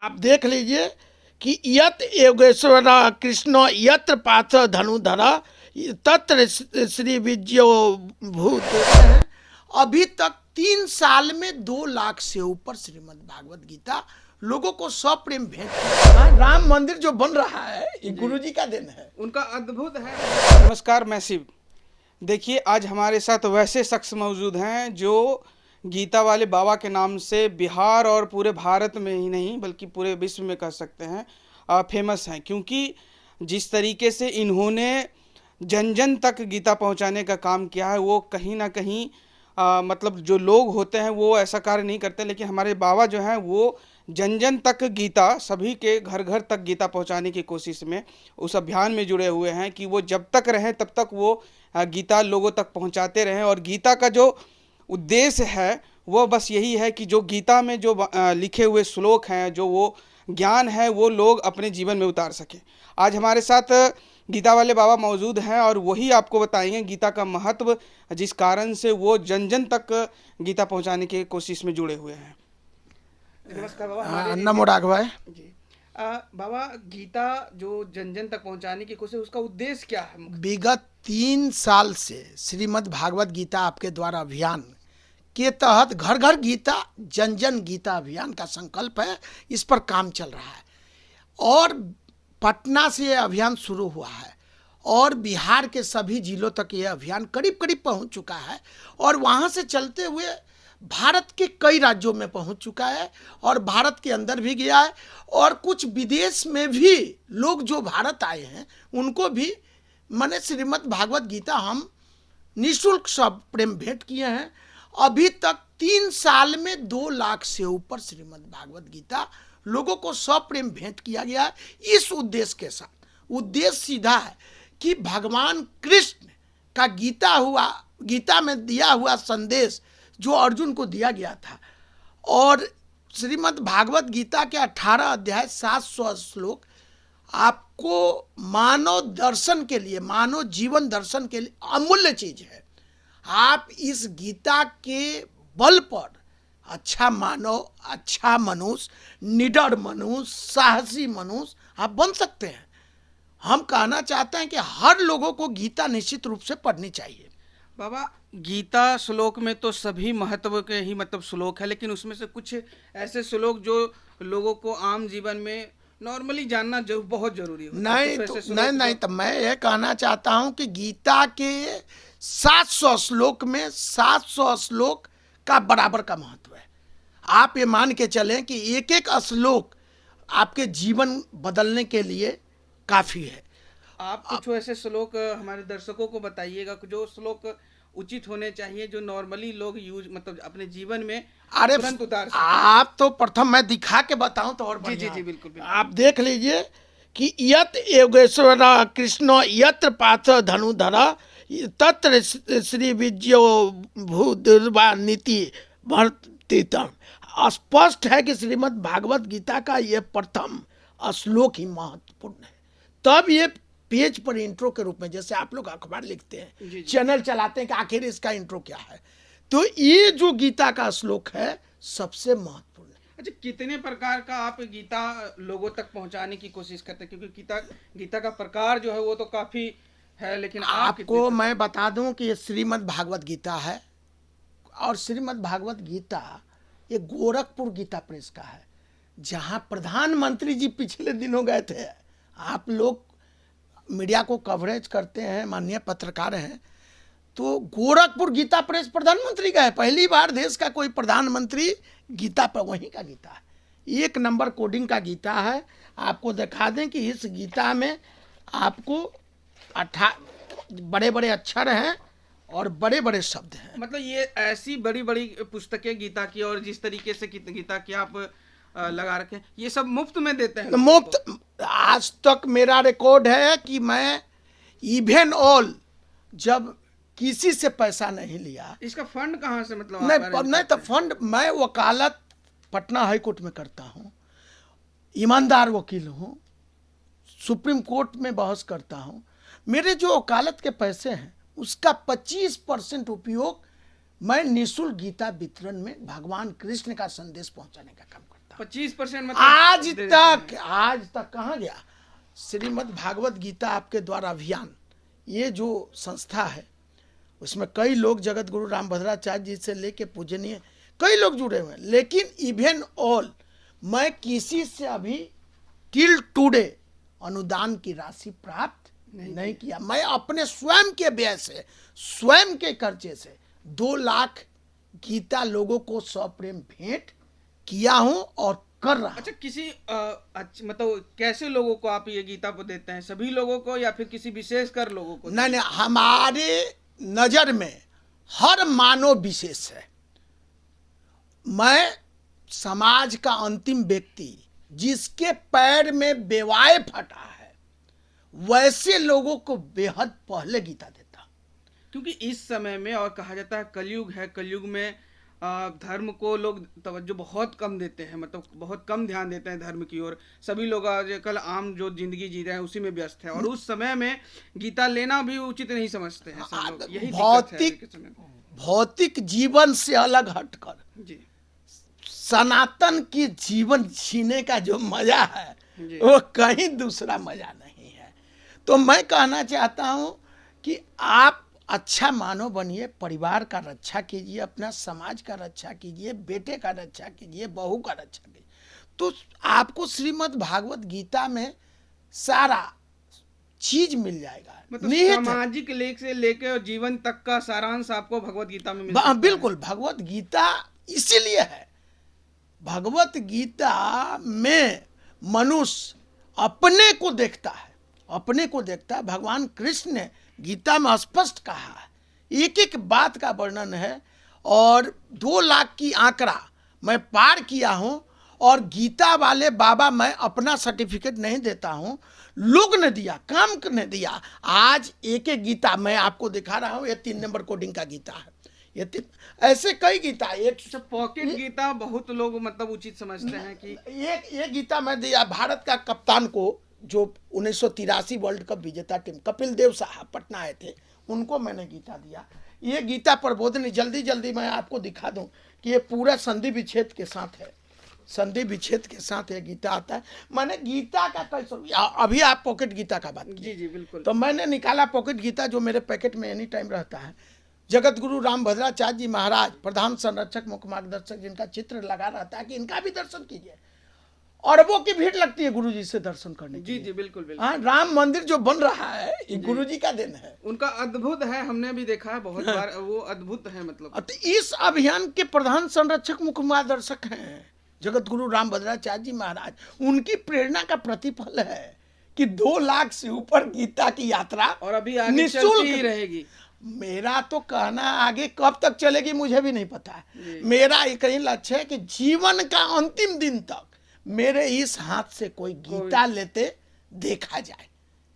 आप देख लीजिए कि यत योगेश्वर कृष्ण यत्र पाथ धनुधर तत्र श्री विजयो भूत। अभी तक 3 साल में 2 लाख से ऊपर श्रीमद् भागवत गीता लोगों को सप्रेम भेंट किया। राम मंदिर जो बन रहा है ये गुरु जी का दिन है, उनका अद्भुत है। नमस्कार, मैं शिव। देखिए, आज हमारे साथ वैसे शख्स मौजूद हैं जो गीता वाले बाबा के नाम से बिहार और पूरे भारत में ही नहीं बल्कि पूरे विश्व में कह सकते हैं फेमस हैं, क्योंकि जिस तरीके से इन्होंने जन जन तक गीता पहुंचाने का काम किया है वो कहीं ना कहीं मतलब जो लोग होते हैं वो ऐसा कार्य नहीं करते, लेकिन हमारे बाबा जो हैं वो जन जन तक गीता, सभी के घर घर तक गीता पहुंचाने की कोशिश में उस अभियान में जुड़े हुए हैं कि वो जब तक रहें तब तक वो गीता लोगों तक पहुंचाते रहें। और गीता का जो उद्देश्य है वो बस यही है कि जो गीता में जो लिखे हुए श्लोक हैं, जो वो ज्ञान है, वो लोग अपने जीवन में उतार सकें। आज हमारे साथ गीता वाले बाबा मौजूद हैं और वही आपको बताएंगे गीता का महत्व, जिस कारण से वो जन जन तक गीता पहुंचाने की कोशिश में जुड़े हुए हैं। नमस्कार बाबा। नमो राघव भाई जी। बाबा, गीता जो जन जन तक पहुंचाने की कोशिश, उसका उद्देश्य क्या है? विगत 3 साल से श्रीमद् भागवत गीता आपके द्वारा अभियान के तहत घर घर गीता जन जन गीता अभियान का संकल्प है, इस पर काम चल रहा है। और पटना से ये अभियान शुरू हुआ है और बिहार के सभी जिलों तक ये अभियान करीब करीब पहुंच चुका है और वहां से चलते हुए भारत के कई राज्यों में पहुंच चुका है और भारत के अंदर भी गया है। और कुछ विदेश में भी लोग जो भारत आए हैं उनको भी मैंने श्रीमद् भागवत गीता हम निःशुल्क सब प्रेम भेंट किए हैं। अभी तक 3 साल में 2 लाख से ऊपर श्रीमद् भागवत गीता लोगों को सप्रेम भेंट किया गया है। इस उद्देश्य के साथ, उद्देश्य सीधा है कि भगवान कृष्ण का गीता में दिया हुआ संदेश जो अर्जुन को दिया गया था, और श्रीमद् भागवत गीता के 18 अध्याय 700 श्लोक आपको मानव दर्शन के लिए, मानव जीवन दर्शन के लिए अमूल्य चीज है। आप इस गीता के बल पर अच्छा मानव, अच्छा मनुष्य, निडर मनुष्य, साहसी मनुष्य आप बन सकते हैं। हम कहना चाहते हैं कि हर लोगों को गीता निश्चित रूप से पढ़नी चाहिए। बाबा, गीता श्लोक में तो सभी महत्व के ही मतलब श्लोक है, लेकिन उसमें से कुछ ऐसे श्लोक जो लोगों को आम जीवन में नॉर्मली जानना बहुत जरूरी है। नहीं, तो मैं ये कहना चाहता हूं कि गीता के 700 श्लोक में 700 श्लोक का बराबर का महत्व है। आप ये मान के चलें कि एक एक श्लोक आपके जीवन बदलने के लिए काफी है। आप कुछ ऐसे श्लोक हमारे दर्शकों को बताइएगा जो श्लोक उचित होने चाहिए, जो नॉर्मली लोग यूज मतलब अपने जीवन में तुरंत उतार सकते। आप तो प्रथम मैं दिखा के बताऊं तो और जी जी बिल्कुल। आप देख लीजिए कि यत योगेश्वर कृष्ण यत्र पाथ धनुधर तत्र श्री विजयो भूदुर्वा नीति भर्तितम। स्पष्ट है कि श्रीमद् भागवत गीता का यह प्रथम श्लोक ही महत्वपूर्ण है। तब ये पेज पर इंट्रो के रूप में, जैसे आप लोग अखबार लिखते हैं, चैनल चलाते हैं कि आखिर इसका इंट्रो क्या है, तो ये जो गीता का श्लोक है सबसे महत्वपूर्ण है। अच्छा, कितने प्रकार का आप गीता लोगों तक पहुंचाने की कोशिश करते हैं? क्योंकि गीता का प्रकार जो है वो तो काफी है, लेकिन आपको मैं बता दूं कि ये श्रीमद् भागवत गीता है और श्रीमद् भागवत गीता ये गोरखपुर गीता प्रेस का है, जहां प्रधानमंत्री जी पिछले दिनों गए थे। आप लोग मीडिया को कवरेज करते हैं, माननीय पत्रकार हैं, तो गोरखपुर गीता प्रेस प्रधानमंत्री का है। पहली बार देश का कोई प्रधानमंत्री गीता पर, वहीं का गीता है, 1 नंबर कोडिंग का गीता है। आपको दिखा दें कि इस गीता में आपको बड़े बड़े अक्षर हैं और बड़े बड़े शब्द हैं। मतलब ये ऐसी बड़ी बड़ी पुस्तकें गीता की, और जिस तरीके से गीता की आप लगा रखे, ये सब मुफ्त में देते हैं? मुफ्त। आज तक मेरा रिकॉर्ड है कि मैं इवन ऑल जब किसी से पैसा नहीं लिया। इसका फंड कहाँ से मतलब? नहीं तो फंड मैं वकालत पटना हाई कोर्ट में करता हूँ, ईमानदार वकील हूँ, सुप्रीम कोर्ट में बहस करता हूँ। मेरे जो वकालत के पैसे हैं उसका 25% उपयोग मैं निःशुल्क गीता वितरण में भगवान कृष्ण का संदेश पहुंचाने का काम करता हूं। था। 25% आज दे देते तक हैं। आज तक कहाँ गया श्रीमद् भागवत गीता आपके द्वारा अभियान? ये जो संस्था है उसमें कई लोग जगत गुरु रामभद्राचार्य जी से लेके पूजनीय कई लोग जुड़े हुए हैं, लेकिन इवन ऑल मैं किसी से अभी टिल टुडे अनुदान की राशि प्राप्त नहीं किया। मैं अपने स्वयं के व्यय से, स्वयं के खर्चे से 2 लाख गीता लोगों को सप्रेम भेंट किया हूं और कर रहा हूं। अच्छा, किसी मतलब कैसे लोगों को आप ये गीता को देते हैं? सभी लोगों को या फिर किसी विशेष कर लोगों को? नहीं, हमारे नजर में हर मानव विशेष है। मैं समाज का अंतिम व्यक्ति जिसके पैर में बेवाए फटा है, वैसे लोगों को बेहद पहले गीता देता हूं। क्योंकि इस समय में, और कहा जाता है कलयुग है, कलयुग में धर्म को लोग तवज्जो बहुत कम देते हैं, मतलब बहुत कम ध्यान देते हैं धर्म की ओर। सभी लोग आजकल आम जो जिंदगी जी रहे हैं उसी में व्यस्त हैं, और उस समय में गीता लेना भी उचित नहीं समझते हैं सब लोग। यही दिक्कत है अभी के समय में। भौतिक जीवन से अलग हटकर जी सनातन की जीवन जीने का जो मजा है जी। वो कहीं दूसरा मजा नहीं है। तो मैं कहना चाहता हूं कि आप अच्छा मानव बनिए, परिवार का रक्षा कीजिए, अपना समाज का रक्षा कीजिए, बेटे का रक्षा कीजिए, बहू का रक्षा कीजिए, तो आपको श्रीमद् भागवत गीता में सारा चीज मिल जाएगा। मतलब सामाजिक लेख से लेकर जीवन तक का सारांश आपको भगवत गीता में मिल सकता है। बिल्कुल, भगवत गीता इसीलिए है। भगवत गीता में मनुष्य अपने को देखता है, अपने को देखता है। भगवान कृष्ण ने गीता में स्पष्ट कहा है, एक एक बात का वर्णन है, और 2 लाख की आंकड़ा मैं पार किया हूं। और गीता वाले बाबा, मैं अपना सर्टिफिकेट नहीं देता हूं, लोग ने दिया, काम ने दिया। आज एक एक गीता मैं आपको दिखा रहा हूं, ये 3 नंबर कोडिंग का गीता है, ये ऐसे कई गीता। एक पॉकेट गीता बहुत लोग मतलब उचित समझते हैं कि एक गीता मैं दिया भारत का कप्तान को, जो 1983 वर्ल्ड कप विजेता टीम कपिल देव साहब पटना आए थे, उनको मैंने गीता दिया। ये गीता प्रबोधनी जल्दी मैं आपको दिखा दूं कि ये पूरा संधि विच्छेद के साथ है, संधि विच्छेद के साथ ये गीता आता है। मैंने गीता का कैसे, अभी आप पॉकेट गीता का बात जी जी बिल्कुल, तो मैंने निकाला पॉकेट गीता, जो मेरे पैकेट में एनी टाइम रहता है। जगत गुरु रामभद्राचार्य जी महाराज, प्रधान संरक्षक मुख्य मार्गदर्शक, जिनका चित्र लगा रहता है कि इनका भी दर्शन कीजिए। अरबों की भीड़ लगती है गुरु जी से दर्शन करने की। जी जी बिल्कुल बिल्कुल। हाँ, राम मंदिर जो बन रहा है ये गुरु जी का दिन है। उनका अद्भुत है, हमने भी देखा है बहुत बार, वो अद्भुत है मतलब। तो इस अभियान के प्रधान संरक्षक मुख्य मार्गदर्शक हैं जगत गुरु रामभद्राचार्य जी महाराज। उनकी प्रेरणा का प्रतिफल है कि 2 लाख से ऊपर गीता की यात्रा और अभी आगे चलती ही रहेगी। मेरा तो कहना आगे कब तक चलेगी मुझे भी नहीं पता है। मेरा एक ही लक्ष्य है कि जीवन का अंतिम दिन तक मेरे इस हाथ से कोई गीता लेते देखा जाए,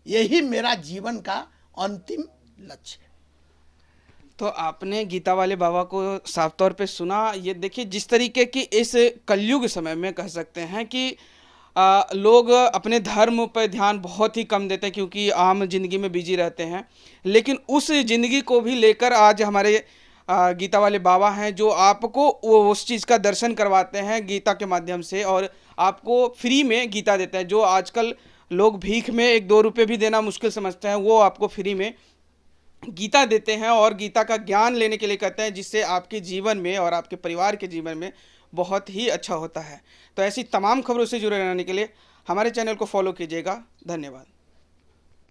यही मेरा जीवन का अंतिम लक्ष्य है। तो आपने गीता वाले बाबा को साफ तौर पे सुना। ये देखिए, जिस तरीके की इस कलयुग समय में कह सकते हैं कि लोग अपने धर्म पर ध्यान बहुत ही कम देते हैं, क्योंकि आम जिंदगी में बिजी रहते हैं। लेकिन उस जिंदगी को भी लेकर आज हमारे गीता वाले बाबा हैं, जो आपको उस चीज़ का दर्शन करवाते हैं गीता के माध्यम से, और आपको फ्री में गीता देते हैं। जो आजकल लोग भीख में 1-2 रुपये भी देना मुश्किल समझते हैं, वो आपको फ्री में गीता देते हैं और गीता का ज्ञान लेने के लिए कहते हैं, जिससे आपके जीवन में और आपके परिवार के जीवन में बहुत ही अच्छा होता है। तो ऐसी तमाम खबरों से जुड़े रहने के लिए हमारे चैनल को फॉलो कीजिएगा। धन्यवाद।